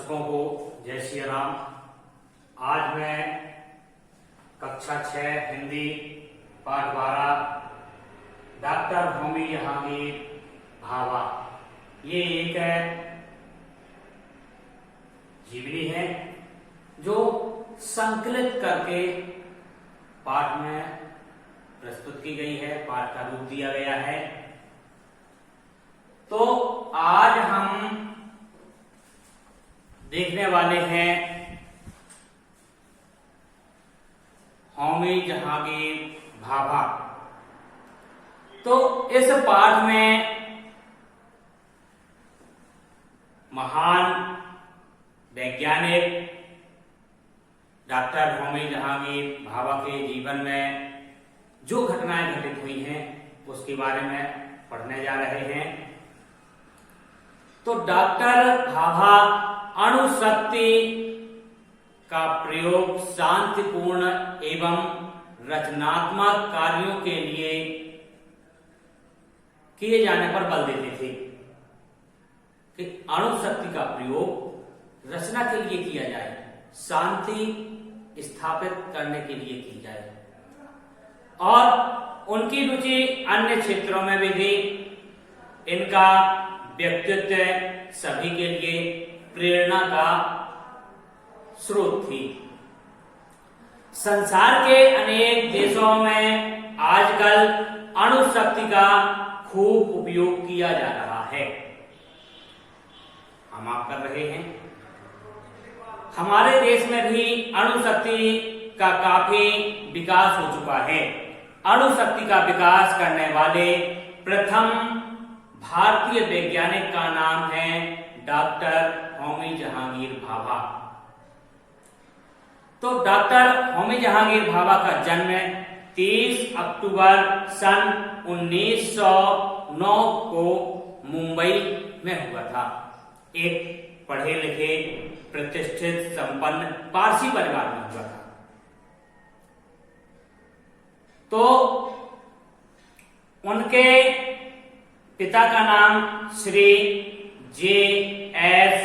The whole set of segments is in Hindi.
दर्शकों को जय श्री राम। आज मैं कक्षा 6 हिंदी पाठ 12 डॉक्टर होमी जहांगीर भाभा, ये एक जीवनी है जो संकलित करके पाठ में प्रस्तुत की गई है, पाठ का रूप दिया गया है। तो आज हम देखने वाले हैं होमी जहांगीर भाभा। तो इस पाठ में महान वैज्ञानिक डॉक्टर होमी जहांगीर भाभा के जीवन में जो घटनाएं घटित हुई हैं उसके बारे में पढ़ने जा रहे हैं। तो डॉक्टर भाभा अणुशक्ति का प्रयोग शांतिपूर्ण एवं रचनात्मक कार्यों के लिए किए जाने पर बल देते थे कि अणुशक्ति का प्रयोग रचना के लिए किया जाए, शांति स्थापित करने के लिए की जाए। और उनकी रुचि अन्य क्षेत्रों में भी थी। इनका व्यक्तित्व सभी के लिए प्रेरणा का स्रोत थी। संसार के अनेक देशों में आजकल अणुशक्ति का खूब उपयोग किया जा रहा है। हम आप कर रहे हैं। हमारे देश में भी अणुशक्ति का काफी विकास हो चुका है। अणुशक्ति का विकास करने वाले प्रथम भारतीय वैज्ञानिक का नाम है डॉक्टर होमी जहांगीर भाभा। तो डॉक्टर होमी जहांगीर भाभा का जन्म 30 अक्टूबर सन 1909 को मुंबई में हुआ था। एक पढ़े लिखे प्रतिष्ठित संपन्न पारसी परिवार में हुआ था। तो उनके पिता का नाम श्री J.S.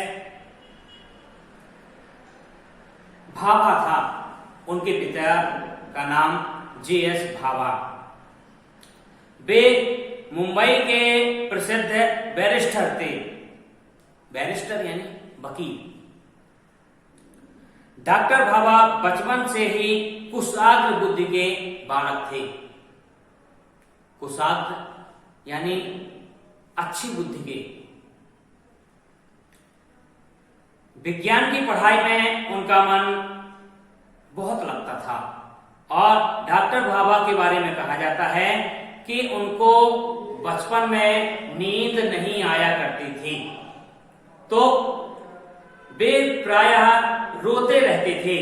भाभा था। उनके पिता का नाम J.S. भाभा। वे मुंबई के प्रसिद्ध बैरिस्टर थे। बैरिस्टर यानी वकील। डॉक्टर भाभा बचपन से ही कुशाग्र बुद्धि के बालक थे। कुशाग्र यानी अच्छी बुद्धि के। विज्ञान की पढ़ाई में उनका मन बहुत लगता था और डॉक्टर भाभा के बारे में कहा जाता है कि उनको बचपन में नींद नहीं आया करती थी, तो वे प्रायः रोते रहते थे।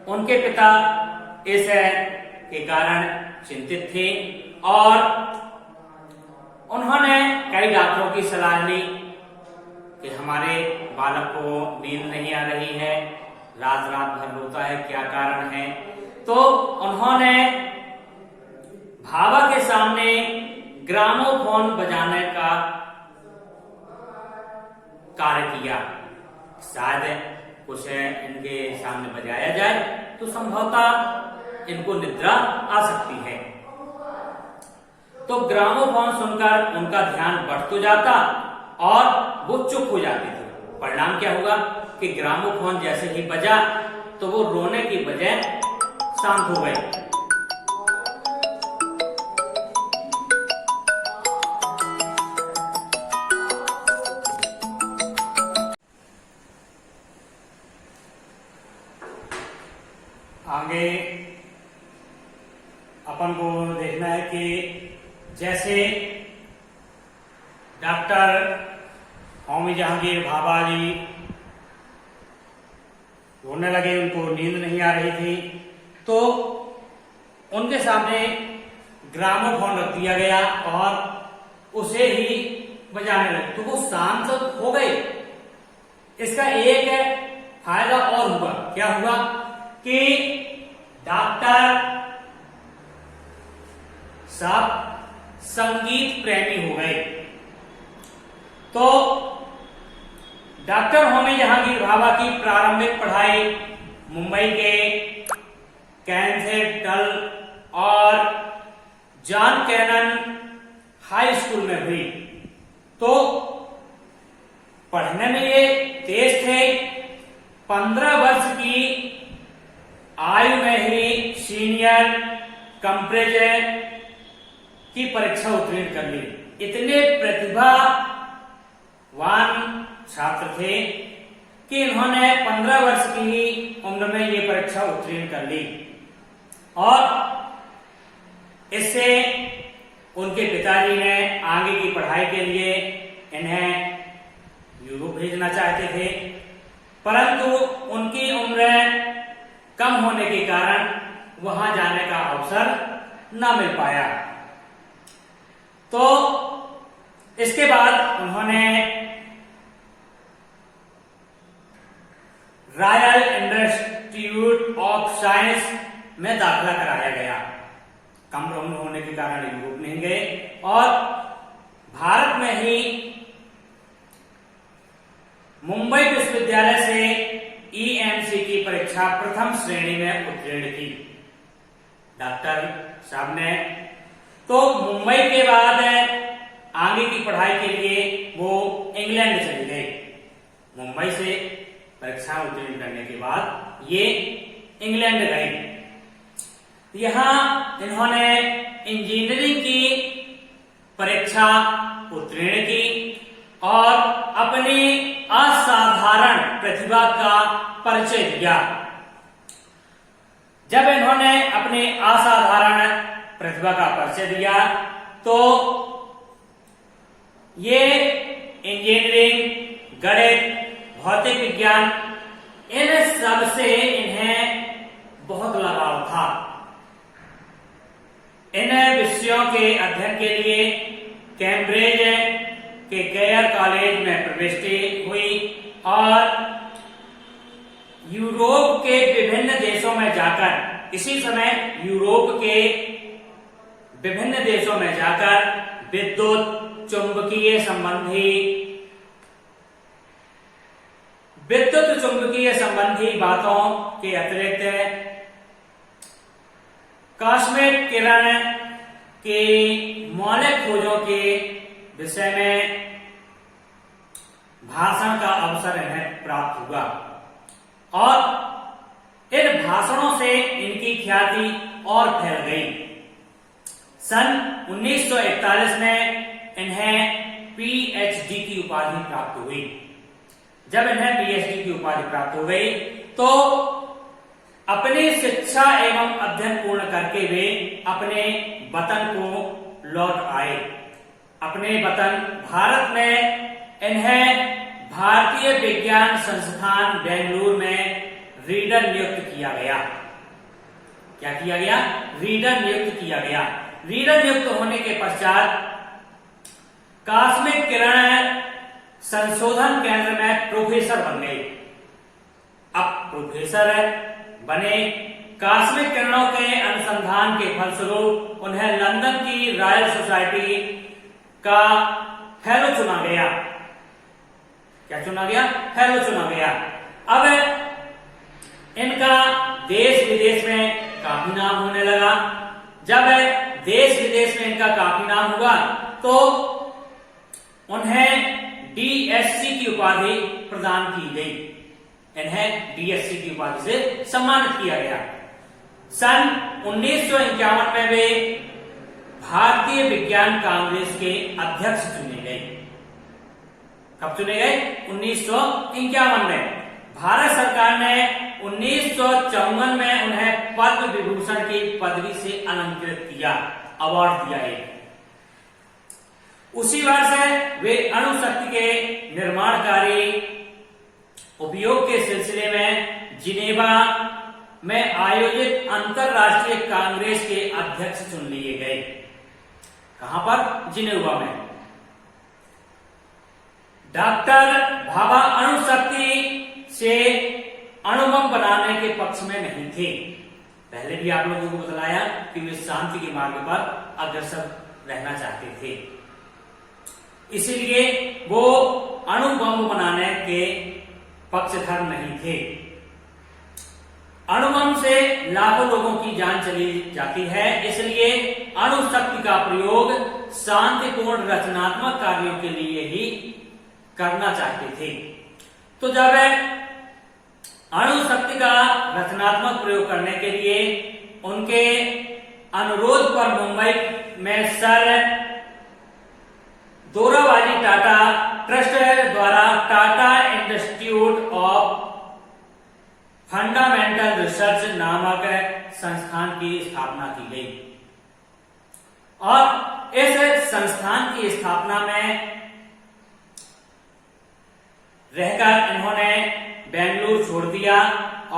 उनके पिता इस के कारण चिंतित थे और उन्होंने कई डॉक्टरों की सलाह ली कि हमारे बालक को नींद नहीं आ रही है, रात रात भर रोता है, क्या कारण है। तो उन्होंने भाभा के सामने ग्रामोफोन बजाने का कार्य किया। शायद कुछ इनके सामने बजाया जाए तो संभवतः इनको निद्रा आ सकती है। तो ग्रामोफोन सुनकर उनका ध्यान बढ़ तो जाता और वो चुप हो जाते थे। परिणाम क्या हुआ कि ग्रामोफोन जैसे ही बजा तो वो रोने की बजाय शांत हो गए। आगे अपन को देखना है कि जैसे डॉक्टर होमी जहांगीर भाभा जी रोने लगे, उनको नींद नहीं आ रही थी, तो उनके सामने ग्रामोफोन रख दिया गया और उसे ही बजाने लगे। तो वो शांत हो गए। इसका एक फायदा और हुआ। क्या हुआ कि डॉक्टर साहब संगीत प्रेमी हो गए। तो डॉक्टर होमी जहांगीर भाभा की प्रारंभिक पढ़ाई मुंबई के कैथेड्रल और जॉन कैनन हाई स्कूल में हुई। तो पढ़ने में ये तेज थे। 15 वर्ष की आयु में ही सीनियर कंप्रेजर की परीक्षा उत्तीर्ण कर ली। इतने प्रतिभावान छात्र थे कि इन्होंने 15 वर्ष की ही उम्र में ये परीक्षा उत्तीर्ण कर ली और इससे उनके पिताजी ने आगे की पढ़ाई के लिए इन्हें यूरोप भेजना चाहते थे, परंतु उनकी उम्र कम होने के कारण वहां जाने का अवसर न मिल पाया। तो इसके बाद उन्होंने रॉयल इंस्टीट्यूट ऑफ साइंस में दाखिला कराया गया। कम उम्र होने के कारण यूरोप नहीं गए और भारत में ही मुंबई विश्वविद्यालय से ईएमसी की परीक्षा प्रथम श्रेणी में उत्तीर्ण की डॉक्टर साहब ने। तो मुंबई के बाद आगे की पढ़ाई के लिए वो इंग्लैंड चले गए। मुंबई से परीक्षा उत्तीर्ण करने के बाद ये इंग्लैंड गए। यहां इन्होंने इंजीनियरिंग की परीक्षा उत्तीर्ण की और अपनी असाधारण प्रतिभा का परिचय दिया। जब इन्होंने अपनी असाधारण प्रतिभा का परिचय दिया तो ये इंजीनियरिंग, गणित, भौतिक विज्ञान इन सब से इन्हें बहुत लगाव था। इन विषयों के अध्ययन के लिए कैम्ब्रिज के केयर कॉलेज में प्रविष्टि हुई और यूरोप के विभिन्न देशों में जाकर, इसी समय यूरोप के विभिन्न देशों में जाकर विद्युत चुंबकीय संबंधी बातों के अतिरिक्त कॉस्मिक किरण के मौलिक खोजों के विषय में भाषण का अवसर इन्हें प्राप्त हुआ और इन भाषणों से इनकी ख्याति और फैल गई। सन 1941 में इन्हें पीएचडी की उपाधि प्राप्त हुई। जब इन्हें पीएचडी की उपाधि प्राप्त हो गई तो अपनी शिक्षा एवं अध्ययन पूर्ण करके वे अपने वतन को लौट आए। अपने वतन भारत में इन्हें भारतीय विज्ञान संस्थान बेंगलुरु में रीडर नियुक्त किया गया। क्या किया गया? रीडर नियुक्त किया गया। रीडर नियुक्त होने के पश्चात कॉस्मिक किरण संशोधन केंद्र में प्रोफेसर बन गए। अब प्रोफेसर बने। कॉस्मिक किरणों के अनुसंधान के फलस्वरूप उन्हें लंदन की रॉयल सोसाइटी का फेलो चुना गया। क्या चुना गया? फेलो चुना गया। अब इनका देश विदेश में काफी नाम होने लगा। जब देश विदेश में इनका काफी नाम हुआ तो उन्हें डीएससी की उपाधि प्रदान की गई। इन्हें डीएससी की उपाधि से सम्मानित किया गया। सन 1951 में वे भारतीय विज्ञान कांग्रेस के अध्यक्ष चुने गए। कब चुने गए? 1951 में। भारत सरकार ने 1954 में उन्हें पद्म विभूषण की पदवी से अलंकृत किया, अवार्ड दिया एक। उसी वर्ष वे अणुशक्ति के निर्माणकारी उपयोग के सिलसिले में जिनेवा में आयोजित अंतरराष्ट्रीय कांग्रेस के अध्यक्ष चुन लिए गए। कहां पर? जिनेवा में। डॉक्टर भाभा अणुशक्ति से अणुबम बनाने के पक्ष में नहीं थे। पहले भी आप लोगों को बतलाया कि वे शांति के मार्ग पर अग्रसर रहना चाहते थे, इसीलिए वो अणुबम बनाने के पक्षधर नहीं थे। अणुबम से लाखों लोगों की जान चली जाती है, इसलिए अणु शक्ति का प्रयोग शांतिपूर्ण रचनात्मक कार्यों के लिए ही करना चाहते थे। तो जब अणु शक्ति का रचनात्मक प्रयोग करने के लिए उनके अनुरोध पर मुंबई में सर दोराबजी टाटा ट्रस्ट द्वारा Tata institute of fundamental research नामक संस्थान की स्थापना की गई और इस संस्थान की स्थापना में रहकर इन्होंने बेंगलुरु छोड़ दिया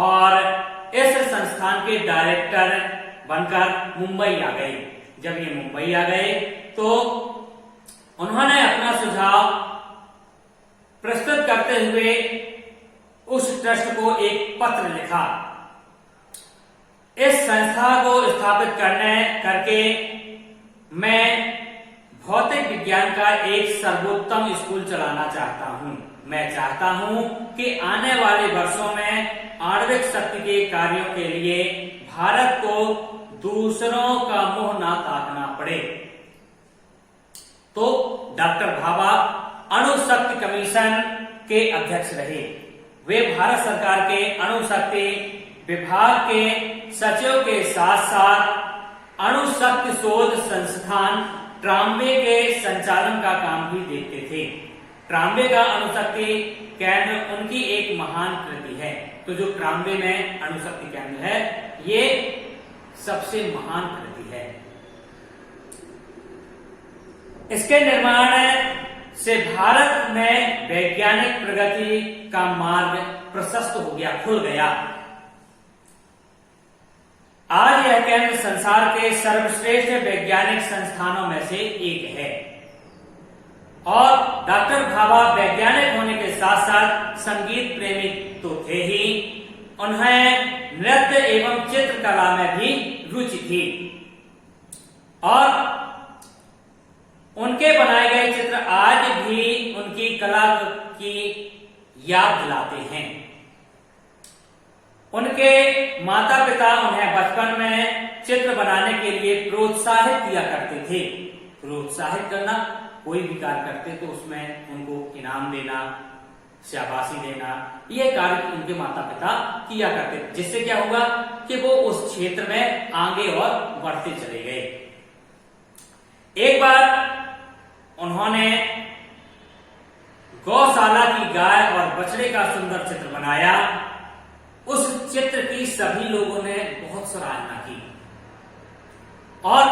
और इस संस्थान के डायरेक्टर बनकर मुंबई आ गए। जब ये मुंबई आ गए तो उन्होंने अपना सुझाव प्रस्तुत करते हुए उस ट्रस्ट को एक पत्र लिखा। इस संस्था को स्थापित करके मैं भौतिक विज्ञान का एक सर्वोत्तम स्कूल चलाना चाहता हूं। मैं चाहता हूं कि आने वाले वर्षों में आणविक शक्ति के कार्यों के लिए भारत को दूसरों का मुंह ना ताकना पड़े। तो डॉक्टर भाभा अणु शक्ति कमीशन के अध्यक्ष रहे। वे भारत सरकार के अणु शक्ति विभाग के सचिव के साथ साथ अणु शक्ति शोध संस्थान ट्राम्बे के संचालन का काम भी देखते थे। ट्राम्बे का अणु शक्ति केंद्र उनकी एक महान कृति है। तो जो ट्राम्बे में अणु शक्ति केंद्र है ये सबसे महान कृति है। इसके निर्माण से भारत में वैज्ञानिक प्रगति का मार्ग प्रशस्त हो गया, खुल गया। आज यह केंद्र संसार के सर्वश्रेष्ठ वैज्ञानिक संस्थानों में से एक है और डॉक्टर भाभा वैज्ञानिक होने के साथ साथ संगीत प्रेमी तो थे ही, उन्हें नृत्य एवं चित्रकला में भी रुचि थी और उनके बनाए गए चित्र आज भी उनकी कला की याद दिलाते हैं। उनके माता पिता उन्हें बचपन में चित्र बनाने के लिए प्रोत्साहित किया करते थे। प्रोत्साहित करना, कोई भी कार्य करते तो उसमें उनको इनाम देना, शाबाशी देना, ये कार्य उनके माता पिता किया करते थे, जिससे क्या होगा कि वो उस क्षेत्र में आगे और बढ़ते चले गए। एक बार उन्होंने गौशाला की गाय और बछड़े का सुंदर चित्र बनाया। उस चित्र की सभी लोगों ने बहुत सराहना की और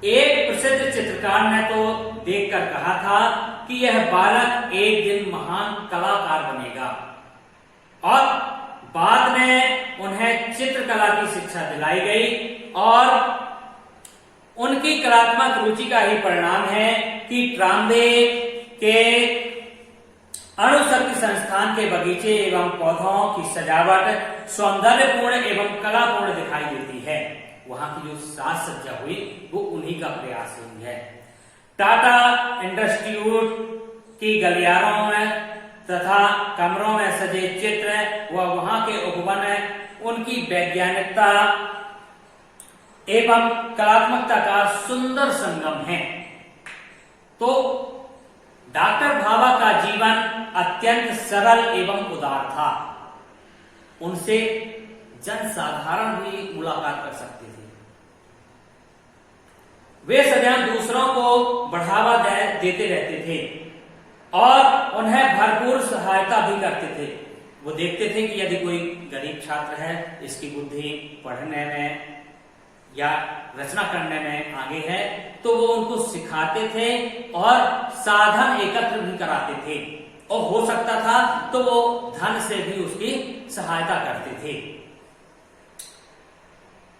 एक प्रसिद्ध चित्रकार ने तो देखकर कहा था कि यह बालक एक दिन महान कलाकार बनेगा और बाद में उन्हें चित्रकला की शिक्षा दिलाई गई और उनकी कलात्मक रुचि का ही परिणाम है कि ट्राम्बे के अणु शक्ति संस्थान के बगीचे एवं पौधों की सजावट सौंदर्यपूर्ण एवं कलापूर्ण दिखाई देती है। वहां की जो साज सज्जा हुई वो उन्हीं का प्रयास हुई है। टाटा इंस्टीट्यूट की गलियारों में तथा कमरों में सजे चित्र व वहां के उपवन उनकी वैज्ञानिकता एवं कलात्मकता का सुंदर संगम है। तो डॉक्टर भाभा का जीवन अत्यंत सरल एवं उदार था। उनसे जनसाधारण भी मुलाकात कर सकते थे। वे सदा दूसरों को बढ़ावा देते रहते थे और उन्हें भरपूर सहायता भी करते थे। वो देखते थे कि यदि कोई गरीब छात्र है, इसकी बुद्धि पढ़ने में या रचना करने में आगे है, तो वो उनको सिखाते थे और साधन एकत्र भी कराते थे और हो सकता था तो वो धन से भी उसकी सहायता करते थे।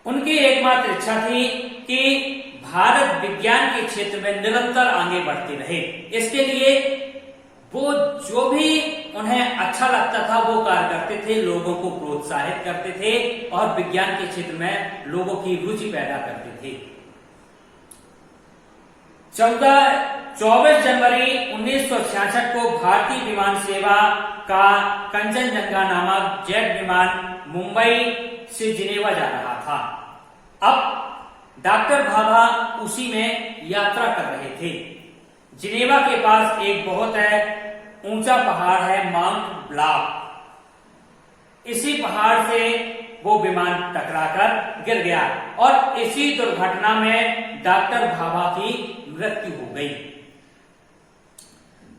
उनकी एकमात्र इच्छा थी कि भारत विज्ञान के क्षेत्र में निरंतर आगे बढ़ते रहे। इसके लिए वो जो भी उन्हें अच्छा लगता था वो कार्य करते थे, लोगों को प्रोत्साहित करते थे और विज्ञान के क्षेत्र में लोगों की रुचि पैदा करते थे। 14 24 जनवरी 1966 को भारतीय विमान सेवा का कंचनजंगा नामक जेट विमान मुंबई से जिनेवा जा रहा था। अब डॉक्टर भाभा उसी में यात्रा कर रहे थे। जिनेवा के पास एक बहुत ऊंचा पहाड़ है, माउंट ब्लॉक। इसी पहाड़ से वो विमान टकराकर गिर गया और इसी दुर्घटना में डॉक्टर भाभा की मृत्यु हो गई।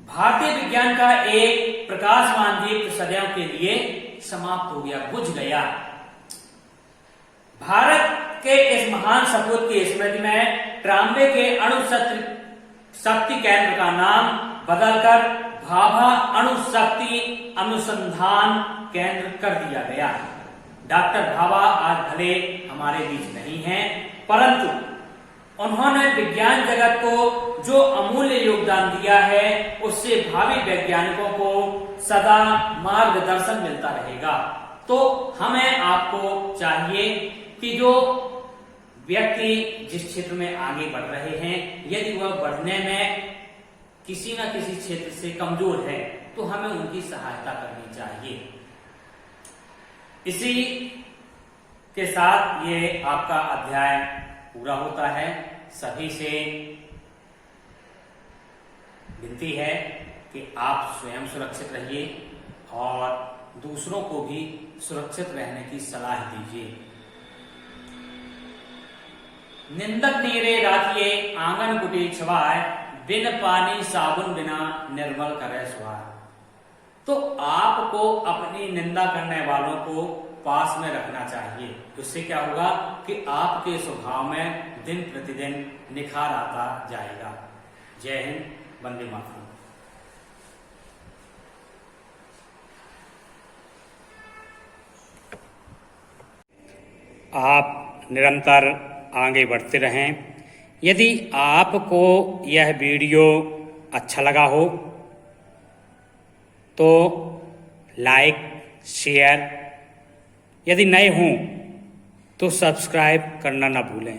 भारतीय विज्ञान का एक प्रकाशमान दीप सदैव के लिए समाप्त हो गया, बुझ गया। भारत के इस महान सपूत की स्मृति में ट्राम्बे के अणु शक्ति केंद्र का नाम बदलकर भाभा अणु शक्ति अनुसंधान केंद्र कर दिया गया। डॉक्टर भाभा आज भले हमारे बीच नहीं हैं, परंतु उन्होंने विज्ञान जगत को जो अमूल्य योगदान दिया है, उससे भावी वैज्ञानिकों को सदा मार्गदर्शन मिलता रहेगा। तो हमें आपको चाहिए कि जो व्यक्ति जिस क्षेत्र में आगे बढ़ रहे हैं, यदि वह बढ़ने में किसी न किसी क्षेत्र से कमजोर है, तो हमें उनकी सहायता करनी चाहिए। इसी के साथ ये आपका अध्याय पूरा होता है। सभी से विनती है कि आप स्वयं सुरक्षित रहिए और दूसरों को भी सुरक्षित रहने की सलाह दीजिए। निंदक नीरे राखिए आंगन कुटी छवाए, बिन पानी साबुन बिना निर्मल करे सुहाए। तो आपको अपनी निंदा करने वालों को पास में रखना चाहिए। उससे क्या होगा कि आपके स्वभाव में दिन प्रतिदिन निखार आता जाएगा। जय हिंद, वंदे मातरम। आप निरंतर आगे बढ़ते रहें। यदि आपको यह वीडियो अच्छा लगा हो तो लाइक, शेयर, यदि नए हों तो सब्सक्राइब करना ना भूलें।